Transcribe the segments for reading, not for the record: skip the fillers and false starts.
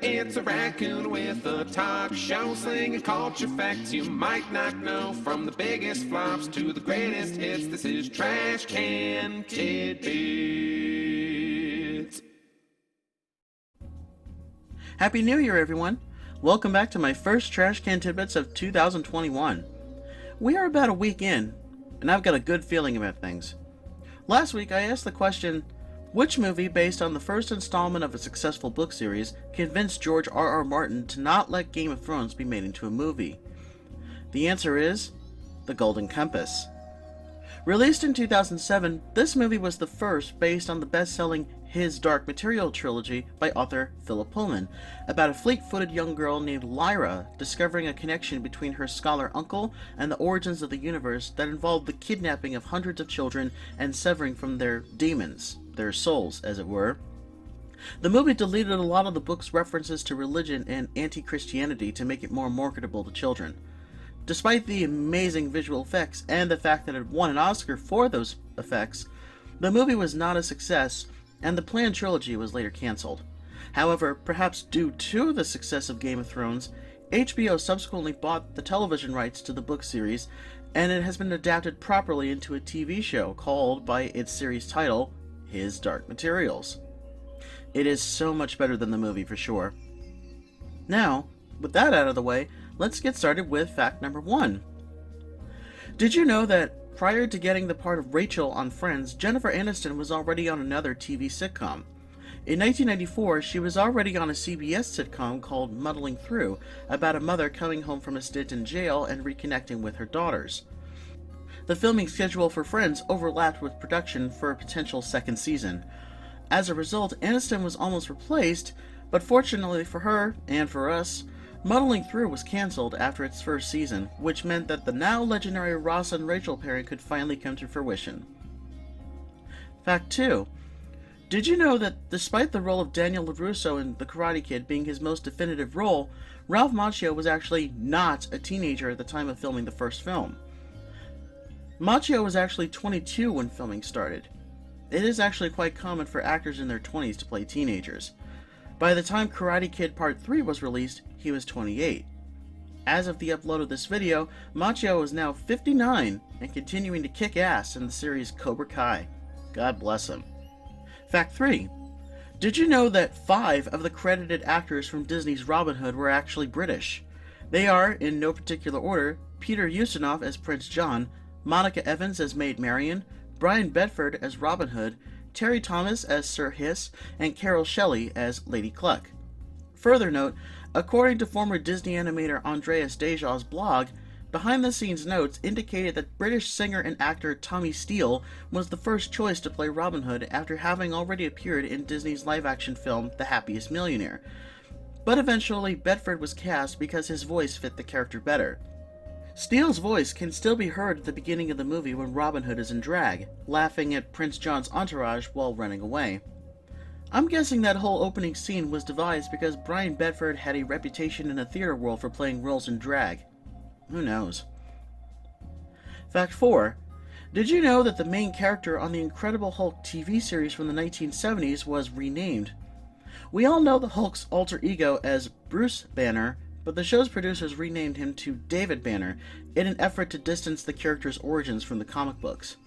It's a raccoon with a talk show slinging culture facts you might not know. From the biggest flops to the greatest hits, this is Trash Can Tidbits. Happy New Year, everyone! Welcome back to my first Trash Can Tidbits of 2021. We are about a week in, and I've got a good feeling about things. Last week I asked the question, which movie based on the first installment of a successful book series convinced George R.R. Martin to not let Game of Thrones be made into a movie? The answer is The Golden Compass. Released in 2007, this movie was the first based on the best-selling His Dark Material trilogy by author Philip Pullman, about a fleet-footed young girl named Lyra discovering a connection between her scholar uncle and the origins of the universe that involved the kidnapping of hundreds of children and severing from their demons, their souls, as it were. The movie deleted a lot of the book's references to religion and anti-Christianity to make it more marketable to children. Despite the amazing visual effects and the fact that it won an Oscar for those effects, the movie was not a success, and the planned trilogy was later cancelled. However, perhaps due to the success of Game of Thrones, HBO subsequently bought the television rights to the book series, and it has been adapted properly into a TV show called by its series title, His Dark Materials. It is so much better than the movie for sure. Now, with that out of the way, let's get started with fact number 1. Did you know that prior to getting the part of Rachel on Friends, Jennifer Aniston was already on another TV sitcom? In 1994, she was already on a CBS sitcom called Muddling Through, about a mother coming home from a stint in jail and reconnecting with her daughters. The filming schedule for Friends overlapped with production for a potential second season. As a result, Aniston was almost replaced, but fortunately for her, and for us, Muddling Through was cancelled after its first season, which meant that the now legendary Ross and Rachel pairing could finally come to fruition. Fact 2. Did you know that despite the role of Daniel LaRusso in The Karate Kid being his most definitive role, Ralph Macchio was actually not a teenager at the time of filming the first film? Macchio was actually 22 when filming started. It is actually quite common for actors in their 20s to play teenagers. By the time Karate Kid Part 3 was released, he was 28. As of the upload of this video, Macchio is now 59 and continuing to kick ass in the series Cobra Kai. God bless him. Fact 3. Did you know that 5 of the credited actors from Disney's Robin Hood were actually British? They are, in no particular order, Peter Ustinov as Prince John, Monica Evans as Maid Marian, Brian Bedford as Robin Hood, Terry Thomas as Sir Hiss, and Carol Shelley as Lady Cluck. Further note, according to former Disney animator Andreas Deja's blog, behind-the-scenes notes indicated that British singer and actor Tommy Steele was the first choice to play Robin Hood after having already appeared in Disney's live-action film The Happiest Millionaire. But eventually, Bedford was cast because his voice fit the character better. Steele's voice can still be heard at the beginning of the movie when Robin Hood is in drag, laughing at Prince John's entourage while running away. I'm guessing that whole opening scene was devised because Brian Bedford had a reputation in the theater world for playing roles in drag. Who knows? Fact 4. Did you know that the main character on the Incredible Hulk TV series from the 1970s was renamed? We all know the Hulk's alter ego as Bruce Banner, but the show's producers renamed him to David Banner in an effort to distance the character's origins from the comic books.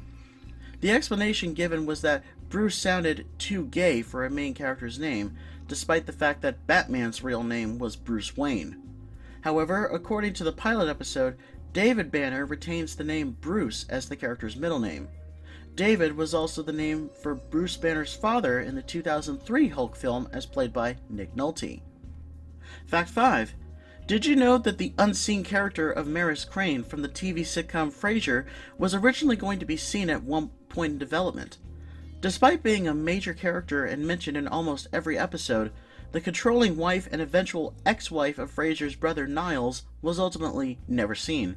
The explanation given was that Bruce sounded too gay for a main character's name, despite the fact that Batman's real name was Bruce Wayne. However, according to the pilot episode, David Banner retains the name Bruce as the character's middle name. David was also the name for Bruce Banner's father in the 2003 Hulk film as played by Nick Nolte. Fact 5. Did you know that the unseen character of Maris Crane from the TV sitcom Frasier was originally going to be seen at one point in development? Despite being a major character and mentioned in almost every episode, the controlling wife and eventual ex-wife of Frasier's brother Niles was ultimately never seen.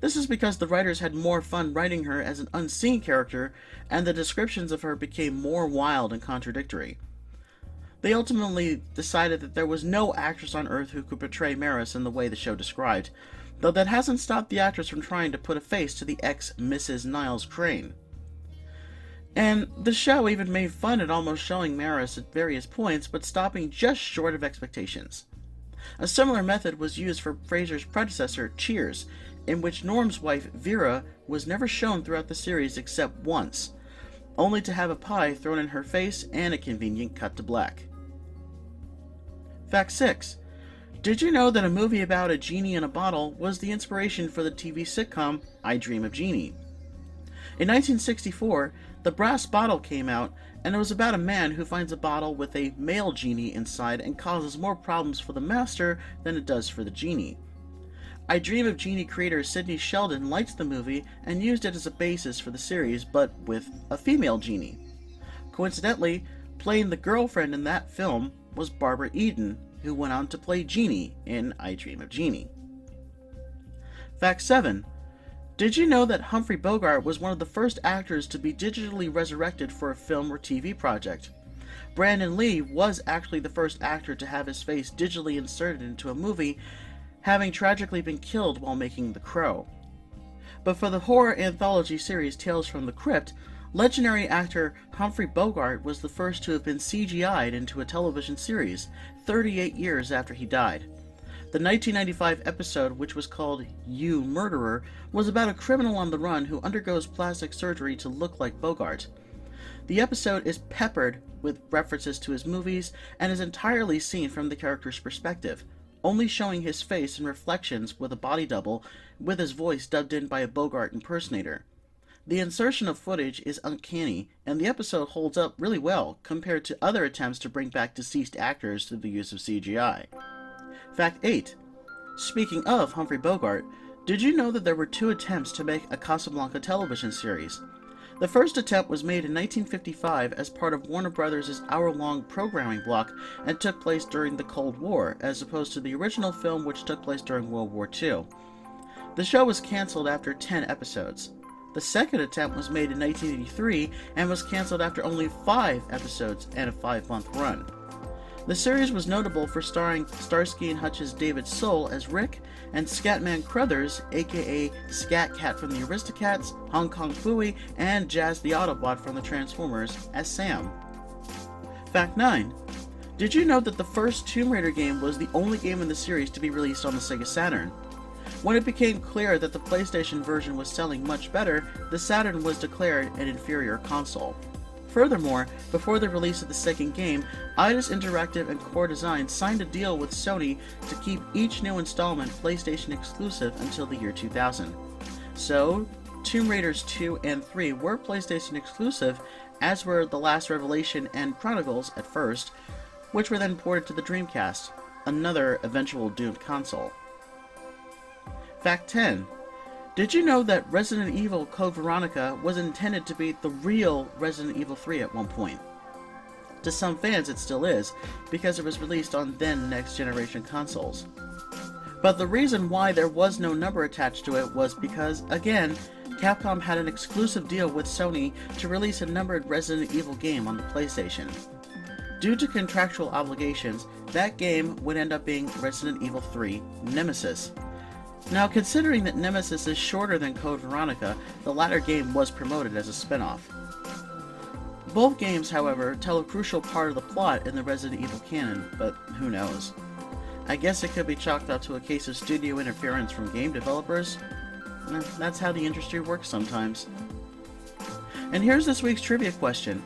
This is because the writers had more fun writing her as an unseen character, and the descriptions of her became more wild and contradictory. They ultimately decided that there was no actress on Earth who could portray Maris in the way the show described, though that hasn't stopped the actress from trying to put a face to the ex-Mrs. Niles Crane. And the show even made fun at almost showing Maris at various points, but stopping just short of expectations. A similar method was used for Frasier's predecessor, Cheers, in which Norm's wife, Vera, was never shown throughout the series except once, only to have a pie thrown in her face and a convenient cut to black. Fact 6. Did you know that a movie about a genie in a bottle was the inspiration for the TV sitcom I Dream of Jeannie? In 1964, The Brass Bottle came out, and it was about a man who finds a bottle with a male genie inside and causes more problems for the master than it does for the genie. I Dream of Jeannie creator Sidney Sheldon liked the movie and used it as a basis for the series, but with a female genie. Coincidentally, playing the girlfriend in that film was Barbara Eden, who went on to play Jeannie in I Dream of Jeannie. Fact 7. Did you know that Humphrey Bogart was one of the first actors to be digitally resurrected for a film or TV project? Brandon Lee was actually the first actor to have his face digitally inserted into a movie, having tragically been killed while making The Crow. But for the horror anthology series Tales from the Crypt, legendary actor Humphrey Bogart was the first to have been CGI'd into a television series, 38 years after he died. The 1995 episode, which was called You Murderer, was about a criminal on the run who undergoes plastic surgery to look like Bogart. The episode is peppered with references to his movies and is entirely seen from the character's perspective, only showing his face and reflections with a body double, with his voice dubbed in by a Bogart impersonator. The insertion of footage is uncanny, and the episode holds up really well compared to other attempts to bring back deceased actors through the use of CGI. Fact 8. Speaking of Humphrey Bogart, did you know that there were 2 attempts to make a Casablanca television series? The first attempt was made in 1955 as part of Warner Brothers' hour-long programming block and took place during the Cold War, as opposed to the original film which took place during World War II. The show was canceled after 10 episodes. The second attempt was made in 1983 and was canceled after only 5 episodes and a 5-month run. The series was notable for starring Starsky and Hutch's David Soul as Rick and Scatman Crothers, aka Scat Cat from the Aristocats, Hong Kong Phooey, and Jazz the Autobot from the Transformers as Sam. Fact 9. Did you know that the first Tomb Raider game was the only game in the series to be released on the Sega Saturn? When it became clear that the PlayStation version was selling much better, the Saturn was declared an inferior console. Furthermore, before the release of the second game, Eidos Interactive and Core Design signed a deal with Sony to keep each new installment PlayStation exclusive until the year 2000. So, Tomb Raiders 2 and 3 were PlayStation exclusive, as were The Last Revelation and Chronicles at first, which were then ported to the Dreamcast, another eventual doomed console. Fact 10. Did you know that Resident Evil Code Veronica was intended to be the real Resident Evil 3 at one point? To some fans it still is, because it was released on then next-generation consoles. But the reason why there was no number attached to it was because, again, Capcom had an exclusive deal with Sony to release a numbered Resident Evil game on the PlayStation. Due to contractual obligations, that game would end up being Resident Evil 3 Nemesis. Now, considering that Nemesis is shorter than Code Veronica, the latter game was promoted as a spin-off. Both games, however, tell a crucial part of the plot in the Resident Evil canon, but who knows. I guess it could be chalked up to a case of studio interference from game developers. That's how the industry works sometimes. And here's this week's trivia question.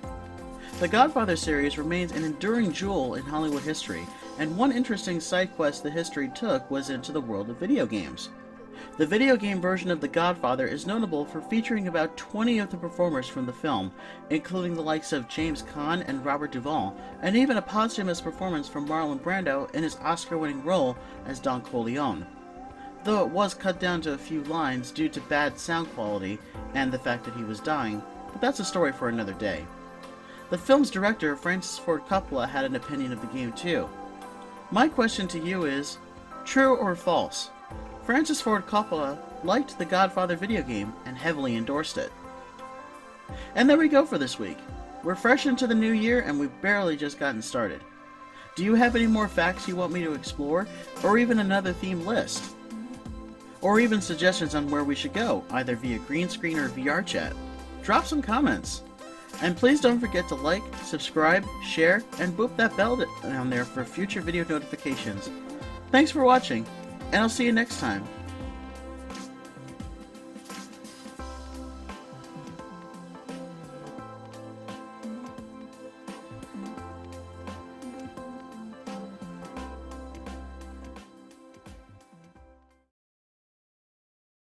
The Godfather series remains an enduring jewel in Hollywood history, and one interesting side quest the history took was into the world of video games. The video game version of The Godfather is notable for featuring about 20 of the performers from the film, including the likes of James Caan and Robert Duvall, and even a posthumous performance from Marlon Brando in his Oscar-winning role as Don Corleone. Though it was cut down to a few lines due to bad sound quality and the fact that he was dying, but that's a story for another day. The film's director, Francis Ford Coppola, had an opinion of the game too. My question to you is, true or false? Francis Ford Coppola liked the Godfather video game and heavily endorsed it. And there we go for this week. We're fresh into the new year and we've barely just gotten started. Do you have any more facts you want me to explore, or even another theme list? Or even suggestions on where we should go, either via green screen or VR chat? Drop some comments. And please don't forget to like, subscribe, share, and boop that bell down there for future video notifications. Thanks for watching, and I'll see you next time.